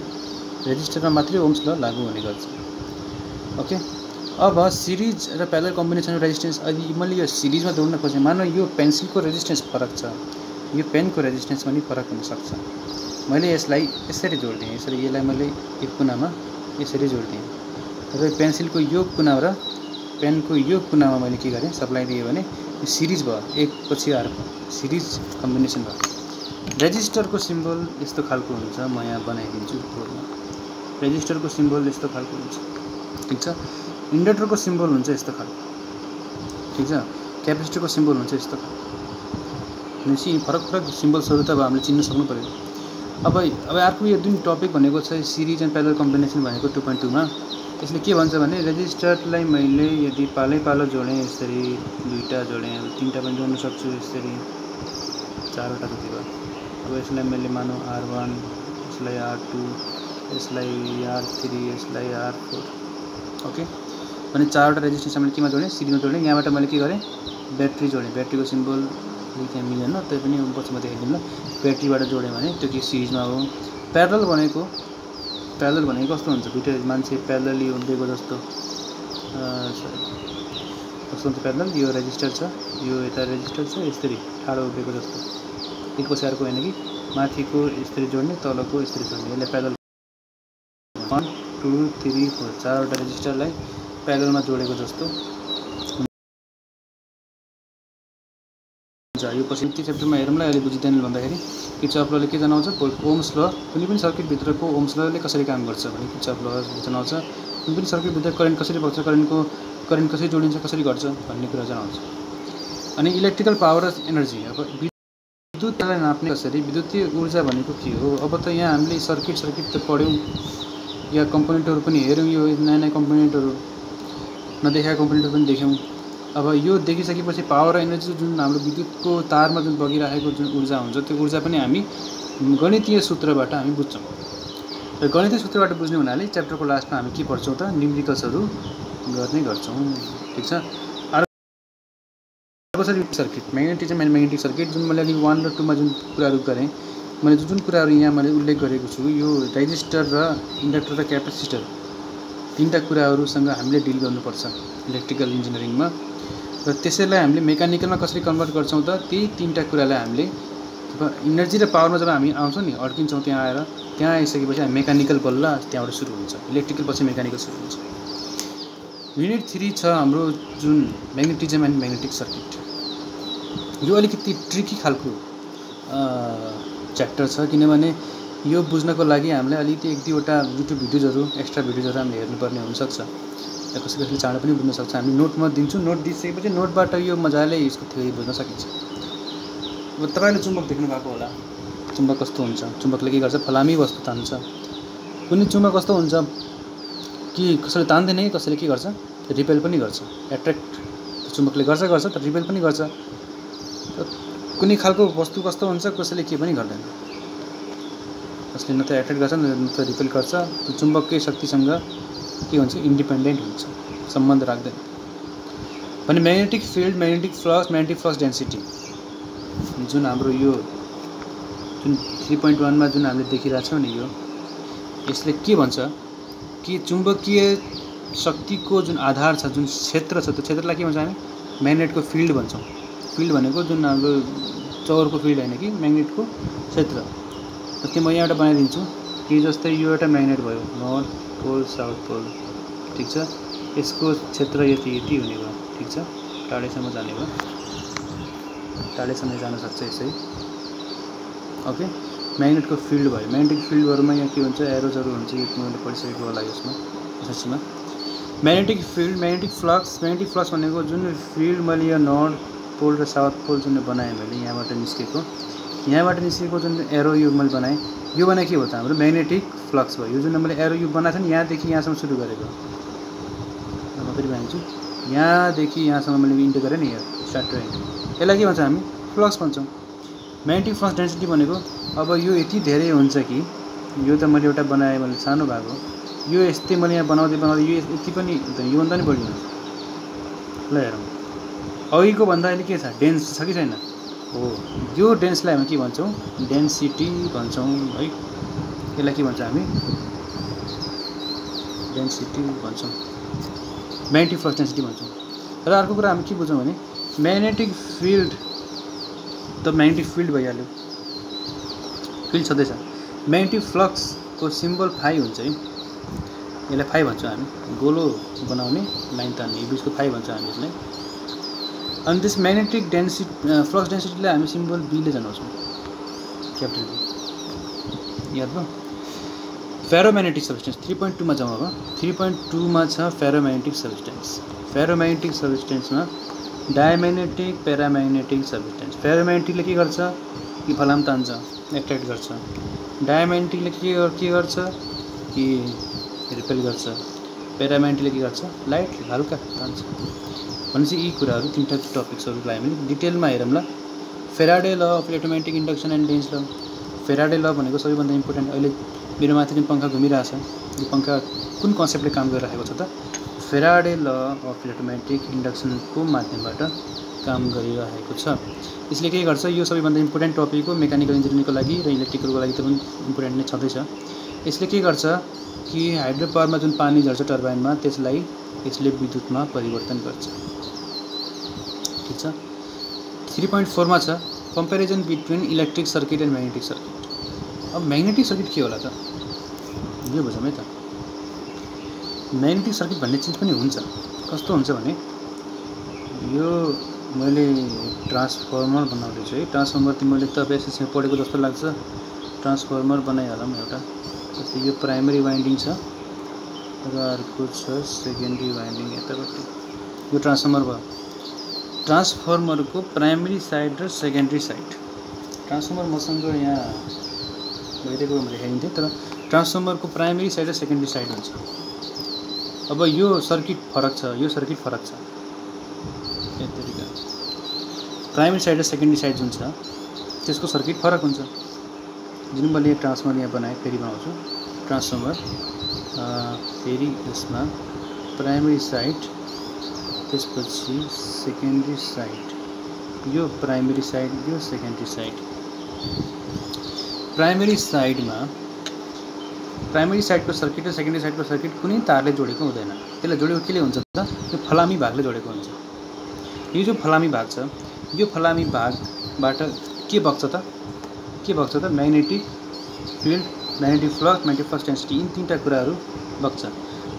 रेजिस्टरमा मात्रै ओम्स ल लागू हुने गर्छ। ओके, अब सिरिज र प्यारलल कम्बिनेसन रेजिस्टेन्स। अहिले मैले यो सिरिजमा जोड्न खोजेँ, मानौ यो पेन्सिलको रेजिस्टेन्स फरक छ, यो पेनको रेजिस्टेन्स पनि फरक हुनसक्छ। मैले यसलाई यसरी जोडिदिएँ, यसरी यसलाई मैले एक कुनामा यसरी जोडिदिएँ र पेन्सिलको यो कुना र पेनको यो कुनामा मैले के गरेँ सप्लाई दिएँ भने यो सिरिज भयो, एक पछि अर्को सिरिज कम्बिनेसन भयो। रेजिस्टरको सिम्बल यस्तो खालको हुन्छ, म यहाँ बनाइदिन्छु बोर्डमा। रेजिस्टरको सिम्बल यस्तो खालको हुन्छ, ठिक छ। इन्डक्टरको सिम्बल हुन्छ यस्तो खालको, ठिक छ। क्यापेसिटरको सिम्बल हुन्छ यस्तो खालको। भनेपछि फरक फरक सिम्बल्सहरू त अब हामीले चिन्न सक्नु पऱ्यो। अब अर्को यो जुन टपिक भनेको छ सिरिज एन्ड प्यारलल कम्बिनेसन भनेको 2.2 मा यसले के भन्छ भने रेजिस्टरलाई मैले यदि पालै जोडेँ, यसरी दुईटा जोडेँ, तीनटा पनि जोड्न सक्छु, यसरी चारवटा जति भयो। अब यसलाई मैले मानौँ R1, यसलाई R2, यसलाई R3, यसलाई R4, ओके। भने चारवटा रेजिस्टेन्स मैले केमा जोडेँ? सिरिजमा जोडेँ। यहाँबाट मैले के गरेँ? ब्याट्री जोडेँ। ब्याट्रीको सिम्बल त्यहाँ मिलेन, तै पनि पछिमा देखाइदिउँ ल। ब्याट्रीबाट जोडेँ भने त्यो के सिरिजमा हो। प्यारलल भनेको कस्तो हुन्छ? दुईटा मान्छे प्यारलली उभिएको जस्तो, कस्तो हुन्छ प्यारलल? यो रेजिस्टर छ, यो यता रेजिस्टर छ, यसरी ठाडो उभिएको जस्तो, एक पछि अर्को होइन कि माथिको यसरी जोड्ने, तलको यसरी जोड्ने, यसलाई प्यारलल 1 2 3 4 चारवटा रेजिस्टरलाई प्यारललमा जोडेको जस्तो हुन्छ। यो पछि च्याप्टरमा हेरौँला। अहिले बुझिँदैन भन्दाखेरि किर्चफ लले के जनाउँछ? ओम्स ल कुनै पनि सर्किटभित्रको ओम्स लले कसरी काम गर्छ भने किर्चफ ल जनाउँछ कुनै पनि सर्किटभित्र करेन्ट कसरी बग्छ, करेन्ट कसरी जोडिन्छ, कसरी गर्छ भन्ने कुरा जनाउँछ। अनि इलेक्ट्रिकल पावर र एनर्जी, अब विद्युतलाई नाप्ने कसरी, विद्युतीय ऊर्जा भनेको के हो? अब त यहाँ हामीले सर्किट त पढ्यौँ, या कम्पोनेन्टहरू पनि हेऱ्यौँ, यो नयाँ नयाँ कम्पोनेन्टहरू नदेखाएको कम्पोनेन्टहरू पनि देख्यौँ। अब यो देखिसकेपछि पावर र एनर्जी जुन हाम्रो विद्युतको तारमा जुन बगिरहेको जुन ऊर्जा हुन्छ त्यो ऊर्जा पनि हामी गणितीय सूत्रबाट हामी बुझ्छौँ। र गणितीय सूत्रबाट बुझ्ने हुनाले च्याप्टरको लास्टमा हामी के पढ्छौँ त? न्युमेरिकल्सहरू गर्ने गर्छौँ, ठिक छ। कसरी circuit magnetism and magnetic circuit जुन मैले अघि 1 र 2 मा जुन कुराहरू गरेँ, मैले जुन कुराहरू यहाँ मैले उल्लेख गरेको छु, यो रेजिस्टर र इन्डक्टर र क्यापेसिटर तीनटा कुराहरूसँग हामीले डिल गर्नुपर्छ इलेक्ट्रिकल इन्जिनियरिङमा। र त्यसैलाई हामीले मेकानिकलमा कसरी कन्भर्ट गर्छौँ त? त्यही तीनटा कुरालाई हामीले इनर्जी र पावरमा जब हामी आउँछौँ नि, अड्किन्छौँ त्यहाँ आइसकेपछि हामी मेकानिकल बल्ल त्यहाँबाट सुरु हुन्छ, इलेक्ट्रिकल पछि मेकानिकल सुरु हुन्छ। युनिट 3 छ हाम्रो जुन म्याग्नेटिजम एन्ड म्याग्नेटिक सर्किट। यो अलिकति ट्रिकी खालको च्याप्टर छ, किनभने यो बुझ्नको लागि हामीले अलिकति एक दुईवटा युट्युब भिडियोजहरू एक्स्ट्रा भिडियोजहरू हामीले हेर्नुपर्ने हुनसक्छ। कसैले चाँडो पनि बुझ्न सक्छ। हामी नोटमा दिन्छु, नोट दिइसकेपछि नोटबाट यो मजाले यसको थ्योरी बुझ्न सकिन्छ। अब तपाईँले चुम्बक देख्नु भएको होला, चुम्बक कस्तो हुन्छ? चुम्बकले के गर्छ? फलामी वस्तु तान्छ। कुनै चुम्बक कस्तो हुन्छ कि कसैले तान्दैन कि कसैले के गर्छ? रिपेल पनि गर्छ। एट्र्याक्ट चुम्बकले गर्छ तर रिपेल पनि गर्छ। कुनै खालको वस्तु कस्तो हुन्छ? कसैले के पनि गर्दैन, कसले न त एट्र्याक्ट गर्छ न त रिपेल गर्छ। त्यो चुम्बककै शक्तिसँग के हुन्छ? इन्डिपेन्डेन्ट हुन्छ, सम्बन्ध राख्दैन। भने magnetic field, magnetic flux density जुन हाम्रो यो जुन 3.1 मा जुन हामीले देखिरहेछौँ नि, यसले के भन्छ कि चुम्बकीय शक्तिको जुन आधार छ, जुन क्षेत्र छ, त्यो क्षेत्रलाई के भन्छ? हामी म्याग्नेटको फिल्ड भन्छौँ। फिल्ड भनेको जुन हाम्रो चौरको फिल्ड हैन कि म्याग्नेटको क्षेत्र। जस्तै म यहाँबाट बनाइदिन्छु कि जस्तै यो एउटा म्याग्नेट भयो नर्थ पोल साउथ पोल ठीक छ। यसको क्षेत्र यति यति हुने भयो ठीक छ। टाढेसम्म जाने भयो, टाढेसम्म जान सक्छ यसै। ओके म्याग्नेटको फिल्ड भयो। म्याग्नेटिक फिल्डहरुमा यहाँ के हुन्छ एरोजहरु हुन्छ, यो मैले पढिसकेको होला यसमा एसएससीमा। म्याग्नेटिक फिल्ड म्याग्नेटिक फ्लक्स भनेको जुन फिल्ड मैले यहाँ नर्थ पोल र साउथ पोल जुन बनाएँ मैले यहाँबाट निस्केको जुन एरो यो मैले बनाएँ यो भने के हो त हाम्रो म्याग्नेटिक फ्लक्स भयो। यो जुन मैले एरो यो बनाएको छ नि यहाँदेखि यहाँसम्म सुरु गरेको म फेरि भन्छु, यहाँदेखि यहाँसम्म मैले इन्टु गरेँ नि यो स्टार्ट टु एन्ड, यसलाई के भन्छ हामी फ्लक्स भन्छौँ। म्याग्नेटिक फ्लक्स डेन्सिटी भनेको अब यो यति धेरै हुन्छ कि यो त मैले एउटा बनाएँ मैले सानो भाग हो, यो यस्तै मैले यहाँ बनाउँदै यो यति पनि यो भन्दा नि बढी हुन्छ। ल हेरौँ अघिको भन्दा अहिले के छ डेन्स छ कि छैन हो, यो डेन्सलाई हामी के भन्छौँ डेन्सिटी भन्छौँ है। यसलाई के भन्छ हामी डेन्सिटी भन्छौँ, म्याग्नेटिक फ्लक्स डेन्सिटी भन्छौँ। र अर्को कुरा हामी के बुझौँ भने म्याग्नेटिक फिल्ड त म्याग्नेटिक फिल्ड भइहाल्यो, फिल्ड छँदैछ। म्याग्नेटिक फ्लक्सको सिम्बल फाइ हुन्छ है, यसलाई फाइ भन्छौँ हामी, गोलो बनाउने लाइन तान्ने बिचको फाइ भन्छौँ हामी यसलाई। अनि त्यस म्याग्नेटिक फ्लक्स डेन्सिटीलाई हामी सिम्बल बीले जनाउँछौँ, क्यापिटल बी याद भयो। फेरोम्याग्नेटिक सब्सटेन्स 3.2 मा जाउँ अब। 3.2 मा छ फेरोम्याग्नेटिक सब्सटेन्स। फेरोम्याग्नेटिक सब्सटेन्समा डायम्याग्नेटिक प्याराम्याग्नेटिक सब्सटेन्स। फेरोम्याग्नेटिकले के गर्छ कि फलाम तान्छ एट्र्याक्ट गर्छ, डायम्याग्नेटिकले के गर्छ कि रिपेल गर्छ, प्याराम्याग्नेटिकले के गर्छ लाइट हल्का तान्छ। भनेपछि यी कुराहरू तीनटा टपिक्सहरूलाई हामीले डिटेलमा हेरौँ ल। Faraday law of electromagnetic induction and Lenz ल। फेराडे ल भनेको सबैभन्दा इम्पोर्टेन्ट, अहिले मेरो माथि जुन पङ्खा घुमिरहेछ यो पङ्खा कुन कन्सेप्टले काम गरिरहेको छ त फेराडे ल अफ इलेक्ट्रोम्याग्नेटिक इन्डक्सनको माध्यमबाट काम गरिरहेको छ। यसले के गर्छ यो सबैभन्दा इम्पोर्टेन्ट टपिक हो मेकानिकल इन्जिनियरिङको लागि र इलेक्ट्रिकलको लागि त पनि इम्पोर्टेन्ट नै छँदैछ। यसले के गर्छ कि हाइड्रो पावरमा जुन पानी झर्छ टर्बाइनमा त्यसलाई यसले विद्युतमा परिवर्तन गर्छ ठीक छ। 3.4 मा छ comparison between electric circuit and magnetic circuit. अब म्याग्नेटिक सर्किट के होला त यो बुझौँ है त। म्याग्नेटिक सर्किट भन्ने चिज पनि हुन्छ, कस्तो हुन्छ भने यो मैले ट्रान्सफर्मर बनाउँदैछु है। ट्रान्सफर्मर मैले तपाईँ एसएससीमा पढेको जस्तो लाग्छ। ट्रान्सफर्मर बनाइहालौँ एउटा, जस्तै यो प्राइमरी वाइन्डिङ छ र अर्को छ सेकेन्डरी वाइन्डिङ यतापट्टि। यो ट्रान्सफर्मर भयो, ट्रान्सफर्मरको प्राइमरी साइड र सेकेन्डरी साइड। ट्रान्सफर्मर मसँग यहाँ भइदिएको मैले देखाइदिन्थेँ, तर ट्रान्सफर्मरको प्राइमरी साइड र सेकेन्डरी साइड हुन्छ। अब यो सर्किट फरक छ, यो सर्किट फरक छ। यतिका प्राइमरी साइड र सेकेन्डरी साइड जुन छ त्यसको सर्किट फरक हुन्छ। जुन मैले ट्रान्सफर्मर यहाँ बनाएँ फेरि बनाउँछु ट्रान्सफर्मर, फेरि यसमा प्राइमरी साइड त्यसपछि सेकेन्डरी साइड, यो प्राइमरी साइड यो सेकेन्डरी साइड। प्राइमरी साइडको सर्किट र सेकेन्डरी साइडको सर्किट कुनै तारले जोडेको हुँदैन, त्यसलाई जोडेको केले हुन्छ त यो फलामी भागले जोडेको हुन्छ। यो जो फलामी भाग छ यो फलामी भागबाट के बग्छ त magnetic field magnetic flux density, यी तीनटा कुराहरू बग्छ।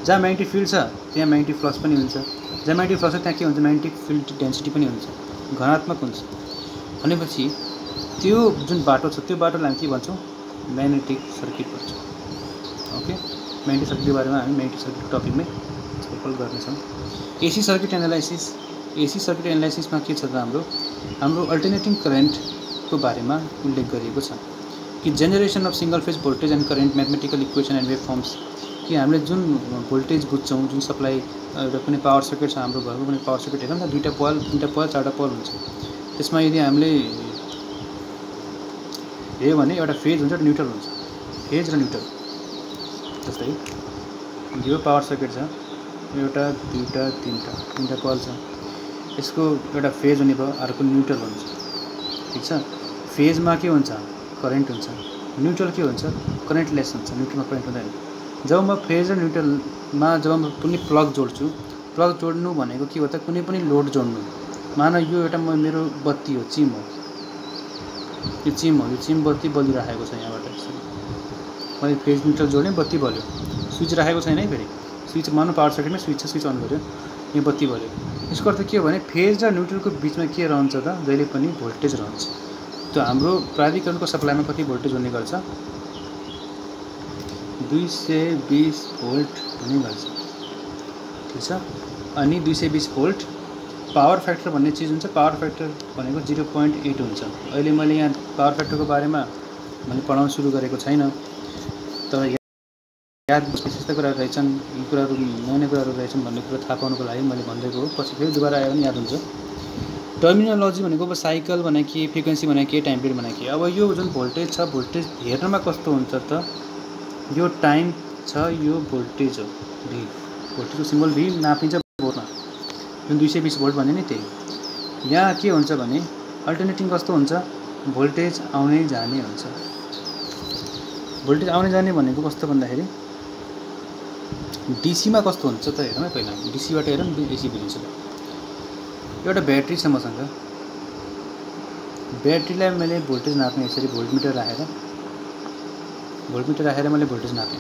जहाँ म्याग्नेटिक फिल्ड छ त्यहाँ म्याग्नेटिक फ्लक्स पनि हुन्छ, जहाँ म्याग्नेटिक फ्लक्स छ त्यहाँ के हुन्छ म्याग्नेटिक फिल्ड डेन्सिटी पनि हुन्छ, घनात्मक हुन्छ। भनेपछि त्यो जुन बाटो छ त्यो बाटोलाई हामी के भन्छौँ म्याग्नेटिक सर्किट भन्छौँ। ओके म्याग्नेटिक सर्किटको बारेमा हामी म्याग्नेटिक सर्किटको टपिकमै छलफल गर्नेछौँ। एसी सर्किट एनालाइसिसमा के छ त हाम्रो अल्टरनेटिङ करेन्टको बारेमा उल्लेख गरिएको छ कि generation of single phase voltage and current mathematical equation and waveforms. कि हामीले जुन भोल्टेज बुझ्छौँ जुन सप्लाई एउटा कुनै पावर सर्किट छ हाम्रो घरको कुनै पावर सर्किट हेरौँ न, 2टा पोल 3टा पोल 4टा पोल हुन्छ। त्यसमा यदि हामीले हेऱ्यो भने एउटा फेज हुन्छ एउटा न्युट्रल हुन्छ, फेज र न्युट्रल। जस्तै यो पावर सर्किट छ, एउटा 2टा 3टा पोल छ, यसको एउटा फेज हुने भयो अर्को न्युट्रल हुन्छ ठीक छ। फेजमा के हुन्छ करेन्ट हुन्छ, न्युट्रल के हुन्छ करेन्टलेस हुन्छ, न्युट्रलमा करेन्ट हुँदैन। जब म फेज र न्युट्रलमा जब म कुनै प्लग जोड्छु, प्लग जोड्नु भनेको के हो त कुनै पनि लोड जोड्नु, मान यो एउटा मेरो बत्ती हो, चिम हो, यो चिम हो, यो चिम बत्ती बलिरहेको छ यहाँबाट। मैले फेज न्युट्रल जोडेँ, बत्ती बल्यो। स्विच राखेको छैन है, फेरि स्विच मानौँ पावर सर्किटमा स्विच छ, स्विच अन गर्यो, यो बत्ती बल्यो। यसको अर्थ के हो भने फेज र न्युट्रलको बिचमा के रहन्छ त, जहिले पनि भोल्टेज रहन्छ। त्यो हाम्रो प्राइमरी करेन्टको सप्लाईमा कति भोल्टेज हुने गर्छ, 220 भोल्ट हुने गर्छ, ठिक छ। अनि 220 भोल्ट पावर फ्याक्टर भन्ने चिज हुन्छ। पावर फ्याक्टर भनेको 0.8 हुन्छ। अहिले मैले यहाँ पावर फ्याक्टरको बारेमा मैले पढाउन सुरु गरेको छैन, तर याद यस्ता कुराहरू रहेछन्, यी कुराहरू नयाँ कुराहरू रहेछन् भन्ने कुरा थाहा पाउनको लागि मैले भनिदिएको हो। पछि फेरि दुबारा आयो भने याद हुन्छ। टर्मिनोलोजी भनेको अब साइकल भने के, फ्रिक्वेन्सी भने के, टाइम पिरियड भने के। अब यो जुन भोल्टेज छ, भोल्टेज हेर्नमा कस्तो हुन्छ त, यो टाइम छ, यो भोल्टेज हो, भी भोल्टेजको सिम्बल भी नापिन्छ बोर्डमा, जुन 220 भोल्ट भन्यो नि त्यही। यहाँ के हुन्छ भने अल्टरनेटिङ कस्तो हुन्छ, भोल्टेज आउने जाने हुन्छ। भोल्टेज आउने जाने भनेको कस्तो भन्दाखेरि डीसीमा कस्तो हुन्छ त हेरौँ है। पहिला डीसीबाट हेरौँ, एसी बुझिन्छ। एउटा ब्याट्री छ मसँग, ब्याट्रीलाई मैले भोल्टेज नाप्ने यसरी भोल्टमिटर राखेर मैले भोल्टेज नापेँ।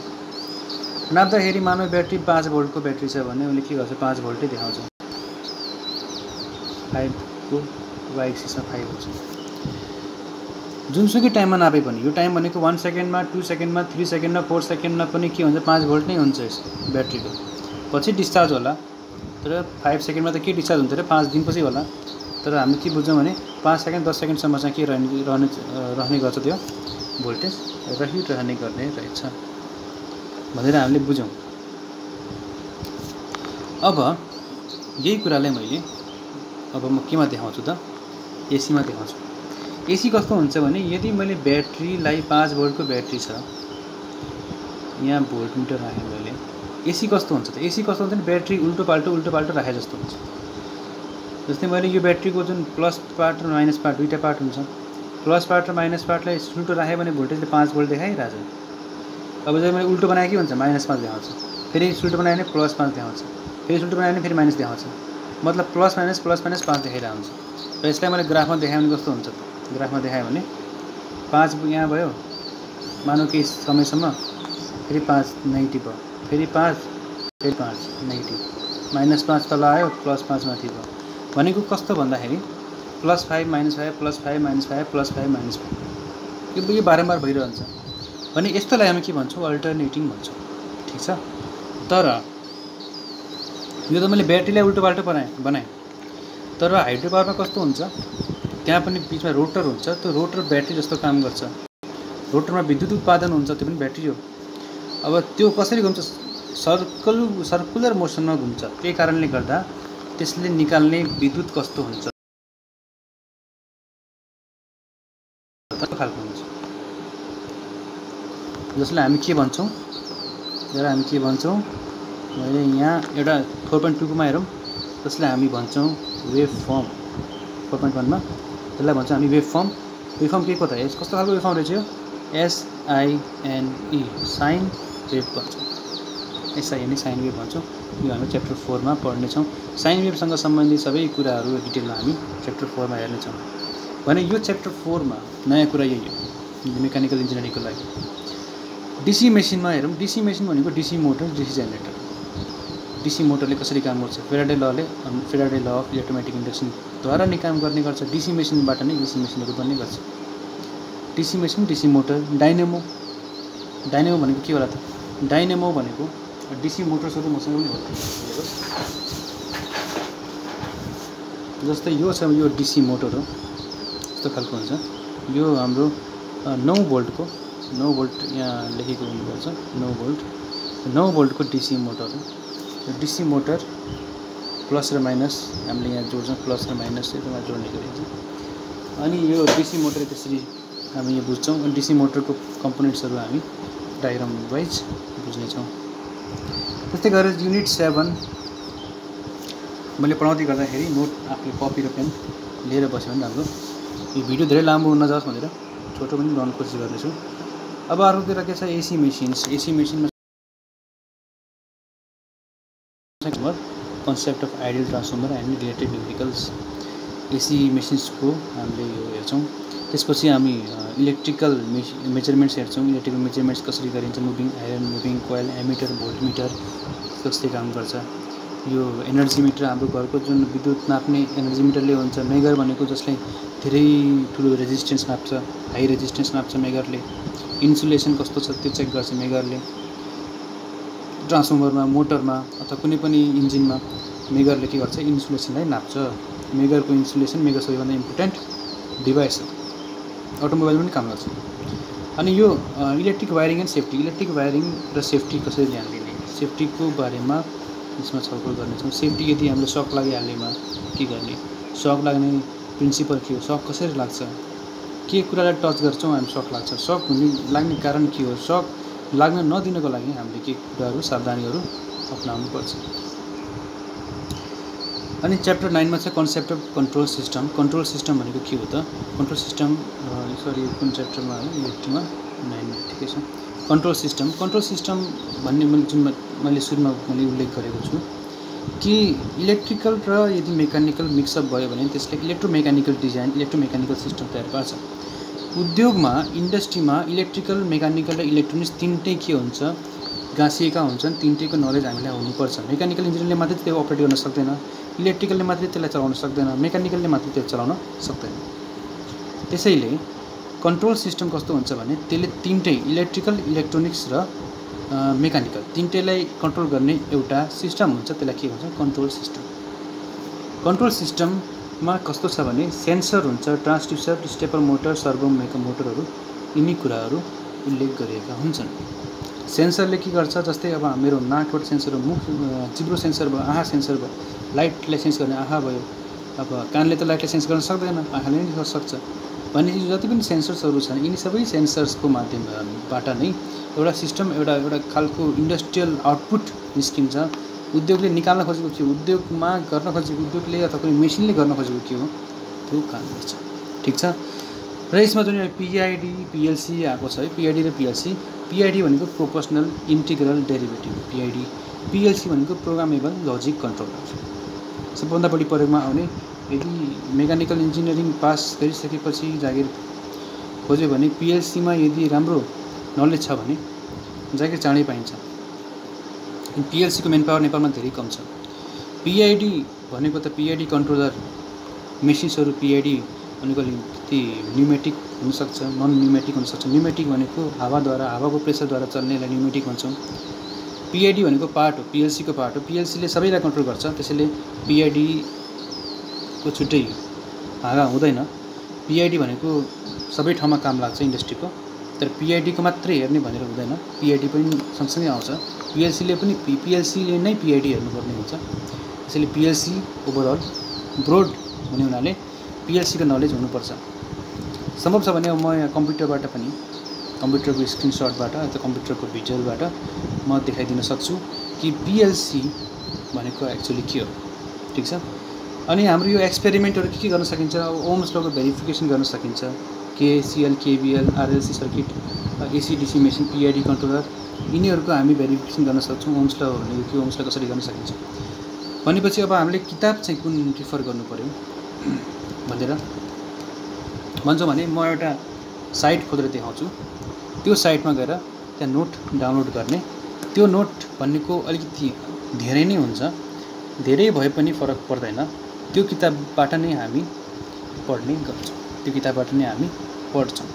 नाप्दाखेरि मानव ब्याट्री 5 भोल्टको ब्याट्री छ भने उसले के गर्छ, 5 भोल्टै देखाउँछ। 5 को y एक्सिसमा 5 हुन्छ। जुनसुकै टाइममा नापे पनि, यो टाइम भनेको 1 सेकेन्डमा, 2 सेकेन्डमा, 3 सेकेन्डमा, 4 सेकेन्डमा पनि के हुन्छ, 5 भोल्ट नै हुन्छ यस ब्याट्रीको। पछि डिस्चार्ज होला, तर 5 सेकेन्डमा त के डिस्चार्ज हुन्छ र 5 दिनपछि होला। तर हामी के बुझ्छौँ भने 5 सेकेन्ड 10 सेकेन्डसम्म चाहिँ के रहने गर्छ, त्यो भोल्टेज रहने गर्ने रहेछ भनेर हामीले बुझौँ। अब यही कुरालाई मैले अब म केमा देखाउँछु त, एसीमा देखाउँछु। एसी कस्तो हुन्छ भने यदि मैले ब्याट्रीलाई 5 भोल्टको ब्याट्री छ, यहाँ भोल्टमिटर राखेँ मैले, एसी कस्तो हुन्छ त, एसी कस्तो हुन्छ भने ब्याट्री उल्टो पाल्टो राखे जस्तो हुन्छ। जस्तै मैले यो ब्याट्रीको जुन प्लस पार्ट र माइनस पार्ट दुईवटा पार्ट हुन्छ, प्लस पार्ट र माइनस पार्टलाई उल्टो राखेँ भने भोल्टेजले 5 भोल्ट देखाइरहेछ। अब जब मैले उल्टो बनाएँ के हुन्छ, -5 देखाउँछ, फेरि उल्टो बनायो भने +5 देखाउँछ, फेरि उल्टो बनायो भने फेरि माइनस देखाउँछ। मतलब प्लस माइनस 5 देखाइरहेको हुन्छ। र यसलाई मैले ग्राफमा देखाएँ भने कस्तो हुन्छ त, ग्राफमा देखाएँ भने 5 यहाँ भयो, मानौँ केही समयसम्म, फेरि 5 नेगेटिभ भयो, फेरि 5, फेरि 5 नेगेटिभ, -5 तल आयो, +5 माथि भयो। भनेको कस्तो भन्दाखेरि +5 -5 +5 -5 +5 -5 यो बारम्बार भइरहन्छ। भने यस्तोलाई हामी के भन्छौँ, अल्टरनेटिङ भन्छौँ, ठिक छ। तर यो त मैले ब्याट्रीलाई उल्टो पाल्टो बनाएँ। तर हाइड्रो पावरमा कस्तो हुन्छ, त्यहाँ पनि बिचमा रोटर हुन्छ, त्यो रोटर ब्याट्री जस्तो काम गर्छ। रोटरमा विद्युत उत्पादन हुन्छ, त्यो पनि ब्याट्री हो। अब त्यो कसरी घुम्छ, सर्कुलर मोसनमा घुम्छ। त्यही कारणले गर्दा त्यसले निकाल्ने विद्युत कस्तो हुन्छ, कस्तो खालको हुन्छ, जसलाई हामी के भन्छौँ, मैले यहाँ एउटा 4.2 मा हेरौँ, जसलाई हामी भन्छौँ वेभ फर्म। 4.1 मा त्यसलाई भन्छौँ हामी वेभ फर्म। वेभ फर्म के को त, कस्तो खालको वेभ फर्म रहेछ यो, SINE, साइन वेभ भन्छौँ। SINE साइन वेभ भन्छौँ। यो हामी च्याप्टर 4 मा पढ्नेछौँ। साइन वेभसँग सम्बन्धित सबै कुराहरू डिटेलमा हामी च्याप्टर 4 मा हेर्नेछौँ। भने यो च्याप्टर 4 मा नयाँ कुरा यही हो मेकानिकल इन्जिनियरिङको लागि। डीसी मेसिनमा हेरौँ। डीसी मेसिन भनेको DC motor, DC generator. DC मोटरले कसरी काम गर्छ, फेराडे ल अफ इलेक्ट्रोम्याग्नेटिक इन्डक्सनद्वारा नै काम गर्ने गर्छ। डीसी मेसिनबाट नै डीसी मेसिनहरू बन्ने गर्छ। DC machine, DC motor, dynamo भनेको के होला त, डाइनेमो भनेको डीसी मोटर्सहरू मसँग पनि होला। जस्तै यो छ, यो डीसी मोटर हो, यस्तो खालको हुन्छ। यो हाम्रो 9 भोल्टको 9 भोल्ट यहाँ लेखेको हुनुपर्छ, 9 भोल्टको डीसी मोटर हो। डीसी मोटर प्लस र माइनस हामीले यहाँ जोड्छौँ, प्लस र माइनस यसमा जोड्ने गरिन्छ। अनि यो डीसी मोटर त्यसरी हामी यो बुझ्छौँ। अनि डीसी मोटरको कम्पोनेन्ट्सहरू हामी डायग्राम वाइज बुझ्नेछौँ। त्यस्तै गरेर युनिट 7 मैले पढाउँदै गर्दाखेरि नोट आफूले कपी र पेन लिएर बस्यो भने राम्रो। यो भिडियो धेरै लामो हुन नजाओस् भनेर छोटो पनि बनाउन कोसिस गर्नेछु। अब अर्को कुरा के छ, एसी मेसिन्स। एसी मेसिनमा concept of ideal transformer and related numericals. AC मेसिन्सको हामीले यो हेर्छौँ। त्यसपछि हामी इलेक्ट्रिकल मेजरमेन्ट्स हेर्छौँ। इलेक्ट्रिकल मेजरमेन्ट्स कसरी गरिन्छ, moving iron, moving coil, ammeter, voltmeter कसरी काम गर्छ। यो एनर्जी मिटर हाम्रो घरको जुन विद्युत नाप्ने एनर्जी मिटरले हुन्छ। मेगर भनेको जसले धेरै ठुलो रेजिस्टेन्स नाप्छ, हाई रेजिस्टेन्स नाप्छ मेगरले। इन्सुलेसन कस्तो छ त्यो चेक गर्छ मेगरले। ट्रान्सफर्मरमा, मोटरमा अथवा कुनै पनि इन्जिनमा मेगरले के गर्छ, इन्सुलेसनलाई नाप्छ। मेगरको इन्सुलेसन मेगर सबैभन्दा इम्पोर्टेन्ट डिभाइस हो, अटोमोबाइल पनि काम गर्छ। अनि यो electric wiring and safety, electric wiring र सेफ्टी कसरी ध्यान दिने, सेफ्टीको बारेमा यसमा छलफल गर्नेछौँ। सेफ्टी यदि हामीले सक लागिहालेमा के गर्ने, सक लाग्ने प्रिन्सिपल के हो, सक कसरी लाग्छ, के कुरालाई टच गर्छौँ हामी सक लाग्छ, सक लाग्ने कारण के हो, सक लाग्न नदिनको लागि हामीले के कुराहरू सावधानीहरू अपनाउनुपर्छ। अनि च्याप्टर 9 मा चाहिँ concept of control system. Control system भनेको के हो त, कन्ट्रोल सिस्टम सरी कुन च्याप्टरमा हो, 8 मा 9 ठिकै छ। कन्ट्रोल सिस्टम भन्ने मैले सुरुमा उल्लेख गरेको छु कि इलेक्ट्रिकल र यदि मेकानिकल मिक्सअप भयो भने त्यसले इलेक्ट्रोमेकानिकल डिजाइन, इलेक्ट्रोमेकानिकल सिस्टम तयार पार्छ। उद्योगमा, इन्डस्ट्रीमा इलेक्ट्रिकल, मेकानिकल र इलेक्ट्रोनिक्स तिनटै के हुन्छ, गाँसिएका हुन्छन्। तिनटैको नलेज हामीलाई हुनुपर्छ। मेकानिकल इन्जिनियरले मात्रै त्यो अपरेट गर्न सक्दैन, इलेक्ट्रिकलले मात्रै त्यसलाई चलाउन सक्दैन, मेकानिकलले मात्रै त्यो चलाउन सक्दैन। त्यसैले कन्ट्रोल सिस्टम कस्तो हुन्छ भने त्यसले तिनटै इलेक्ट्रिकल, इलेक्ट्रोनिक्स र मेकानिकल तिनटैलाई कन्ट्रोल गर्ने एउटा सिस्टम हुन्छ। त्यसलाई के भन्छ, कन्ट्रोल सिस्टम। कन्ट्रोल सिस्टममा कस्तो छ भने सेन्सर हुन्छ, ट्रान्सड्युसर, स्टेपर मोटर, सर्भो मोटरहरू, यिनी कुराहरू उल्लेख गरिएका हुन्छन्। सेन्सरले के गर्छ, जस्तै अब मेरो नाकबाट सेन्सर हो, मुख जिब्रो सेन्सर भयो, आँखा सेन्सर भयो, लाइटलाई सेन्स गर्ने आँखा भयो। अब कानले त लाइटलाई सेन्स गर्न सक्दैन, आँखाले नै सक्छ। भनेपछि जति पनि सेन्सर्सहरू छन् यिनी सबै सेन्सर्सको माध्यमबाट नै एउटा सिस्टम, एउटा खालको इन्डस्ट्रियल आउटपुट निस्किन्छ। उद्योगले निकाल्न खोजेको के हो, उद्योगमा गर्न खोजेको, उद्योगले अथवा कुनै मेसिनले गर्न खोजेको के हो, त्यो काम गर्छ। ठिक छ। र यसमा जुन पिआइडी, पिएलसी आएको छ है, पिआइडी र पिएलसी। पिआइडी भनेको प्रोपोर्सनल इन्टिग्रल डेरिभेटिभ पिआइडी, पिएलसी भनेको प्रोग्रामेबल लजिक कन्ट्रोलर। सबभन्दा बढी प्रयोगमा आउने, यदि मेकानिकल इन्जिनियरिङ पास गरिसकेपछि जागिर खोज्यो भने पिएलसीमा यदि राम्रो नलेज छ भने जागिर चाँडै पाइन्छ। पिएलसीको मेन पावर नेपालमा धेरै कम छ। पिआइडी भनेको त पिआइडी कन्ट्रोलर मेसिन्सहरू, पिआइडी भनेको ती न्युमेटिक हुनसक्छ, नन न्युमेटिक हुनसक्छ। न्युमेटिक भनेको हावाद्वारा, हावाको प्रेसरद्वारा चल्नेलाई न्युमेटिक भन्छौँ। पिआइडी भनेको पार्ट हो, पिएलसीको पार्ट हो। पिएलसीले सबैलाई कन्ट्रोल गर्छ, त्यसैले पिआइडीको छुट्टै भागा हुँदैन। पिआइडी भनेको सबै ठाउँमा काम लाग्छ इन्डस्ट्रीको, तर पिआइडीको मात्रै हेर्ने भनेर हुँदैन, पिआइडी पनि सँगसँगै आउँछ। पिएलसीले नै पिआइडी हेर्नुपर्ने हुन्छ। त्यसैले पिएलसी ओभरअल ब्रोड हुने हुनाले पिएलसीको नलेज हुनुपर्छ। सम्भव छ भने अब म यहाँ कम्प्युटरबाट पनि, कम्प्युटरको स्क्रिनसटबाट अथवा कम्प्युटरको भिजुअलबाट म देखाइदिन सक्छु कि पिएलसी भनेको एक्चुअली के हो। ठिक छ। अनि हाम्रो यो एक्सपेरिमेन्टहरू के गर्न सकिन्छ, ओम्स लको भेरिफिकेसन गर्न सकिन्छ। KCL, KVL, RLC circuit, AC DC machine, PID controller, यिनीहरूको हामी भेरिफिकेसन गर्न सक्छौँ। ओम्स ल भनेको के, ओम्स ल कसरी गर्न सकिन्छ भनेपछि अब हामीले किताब चाहिँ कुन प्रिफर गर्नु पर्यो भनेर भन्छौँ भने म एउटा साइट खोजेर देखाउँछु। त्यो साइटमा गएर त्यहाँ नोट डाउनलोड गर्ने। त्यो नोट भन्नेको अलिकति धेरै नै हुन्छ, धेरै भए पनि फरक पर्दैन। त्यो किताबबाट नै हामी पढ्ने गर्छौँ, त्यो किताबबाट नै हामी पढ्छौँ।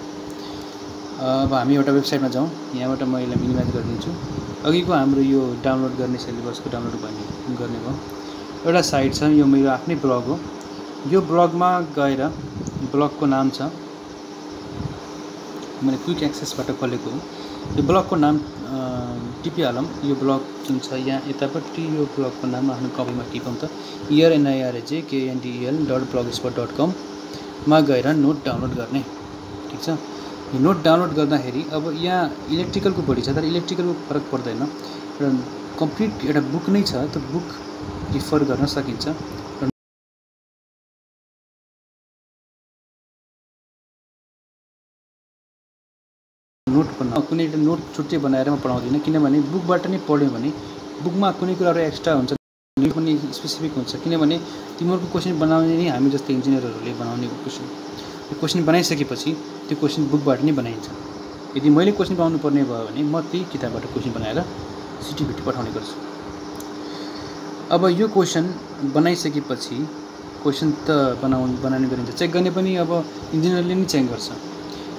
अब हामी एउटा वेबसाइटमा जाउँ, यहाँबाट म यसलाई मिनिमाइज गरिदिन्छु। अघिको हाम्रो यो डाउनलोड गर्ने सिलेबसको डाउनलोड गर्ने भयो। एउटा साइट छ, यो मेरो आफ्नै ब्लग हो। यो ब्लगमा गएर, ब्लगको नाम छ, मैले क्विक एक्सेसबाट खोलेको हो। यो ब्लगको नाम टिपिहालौँ। यो ब्लग जुन छ यहाँ यतापट्टि, यो ब्लगको नाम आफ्नो कपीमा टिपौँ त, irnirajkndl.blogspot.com मा गएर नोट डाउनलोड गर्ने। ठिक छ। यो नोट डाउनलोड गर्दाखेरि अब यहाँ इलेक्ट्रिकलको बढी छ, तर इलेक्ट्रिकलको फरक पर्दैन। एउटा कम्प्लिट एउटा बुक नै छ, त्यो बुक रिफर गर्न सकिन्छ। नोट कुनै एउटा नोट छुट्टै बनाएर म पढाउँदिनँ, किनभने बुकबाट नै पढ्यो भने बुकमा कुनै कुराहरू एक्स्ट्रा हुन्छ, पनि स्पेसिफिक हुन्छ, किनभने तिमीहरूको क्वेसन बनाउने नै हामी जस्तै इन्जिनियरहरूले बनाउने क्वेसन बनाइसकेपछि त्यो क्वेसन बुकबाट नै बनाइन्छ। यदि मैले क्वेसन बनाउनु पर्ने भयो भने म त्यही किताबबाट क्वेसन बनाएर सिटिभिटी पठाउने गर्छु। अब यो क्वेसन बनाइसकेपछि क्वेसन त बनाउने गरिन्छ, चेक गर्ने पनि अब इन्जिनियरले नै चेक गर्छ।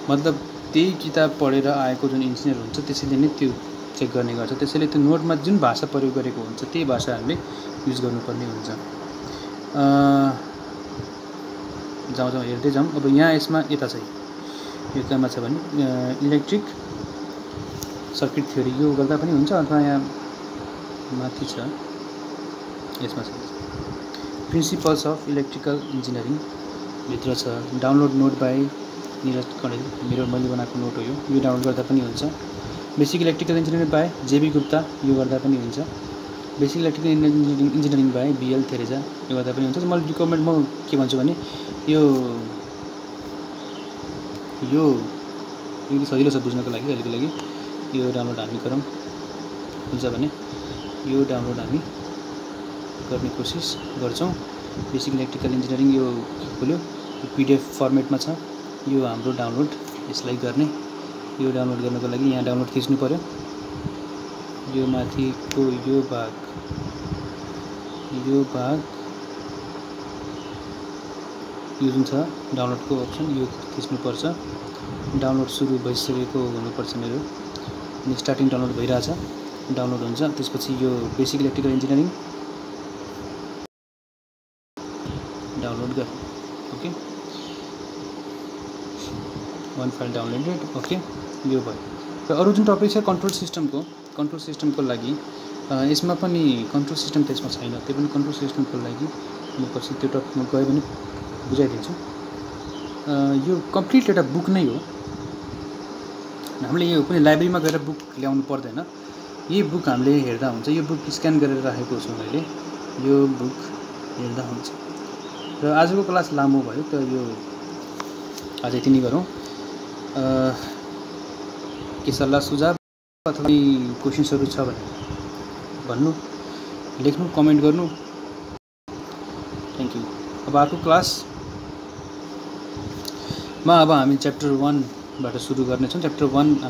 मतलब त्यही किताब पढेर आएको जुन इन्जिनियर हुन्छ त्यसैले नै त्यो चेक गर्ने गर्छ। त्यसैले त्यो नोटमा जुन भाषा प्रयोग गरेको हुन्छ त्यही भाषा हामीले युज गर्नुपर्ने हुन्छ। जाउँ हेर्दै जाउँ। अब यहाँ यसमा यता चाहिँ यो कहाँमा छ भने इलेक्ट्रिक सर्किट थ्योरी, यो गर्दा पनि हुन्छ अथवा यहाँ माथि छ यसमा छ प्रिन्सिपल्स अफ इलेक्ट्रिकल इन्जिनियरिङ भित्र छ। Download note by Niraj Kanel, मैले बनाएको नोट हो यो डाउनलोड गर्दा पनि हुन्छ। Basic electrical engineering by J B Gupta, यो गर्दा पनि हुन्छ। Basic electrical engineering by B L Theraja, यो गर्दा पनि हुन्छ। मैले रिकमेन्ड म के भन्छु भने यो सजिलो छ बुझ्नको लागि, अहिलेको लागि यो डाउनलोड हामी गरौँ, हुन्छ भने यो डाउनलोड हामी गर्ने कोसिस गर्छौँ। बेसिक इलेक्ट्रिकल इन्जिनियरिङ यो खोल्यो, पिडिएफ फर्मेटमा छ, यो हाम्रो डाउनलोड यसलाई गर्ने। यो डाउनलोड गर्नको लागि यहाँ डाउनलोड थिच्नु पर्यो। यो माथिको यो भाग यो जुन छ डाउनलोडको अप्सन, यो थिच्नुपर्छ। डाउनलोड सुरु भइसकेको हुनुपर्छ मेरो, स्टार्टिङ डाउनलोड भइरहेछ, डाउनलोड हुन्छ। त्यसपछि यो बेसिक इलेक्ट्रिकल इन्जिनियरिङ डाउनलोड गर, ओके, वन फाइल डाउनलोडेड, ओके, यो भयो। र अरू जुन टपिक छ कन्ट्रोल सिस्टमको लागि यसमा पनि कन्ट्रोल सिस्टम त यसमा छैन, त्यो पनि कन्ट्रोल सिस्टमको लागि म पछि त्यो टपिकमा गयो भने बुझाइदिन्छु। यो कम्प्लिट एउटा बुक नै हो, हामीले यो कुनै लाइब्रेरीमा गएर बुक ल्याउनु पर्दैन। यही बुक हामीले हेर्दा हुन्छ। यो बुक स्क्यान गरेर राखेको छु मैले, यो बुक हेर्दा हुन्छ। र आजको क्लास लामो भयो त यो आज यति नै गरौँ। के सल्लाह सुझाव अथवा क्वेसन्सहरू छ भने भन्नु, लेख्नु, कमेन्ट गर्नु। Thank you. अब अर्को क्लासमा अब हामी च्याप्टर 1बाट सुरु गर्नेछौँ। च्याप्टर 1 हामी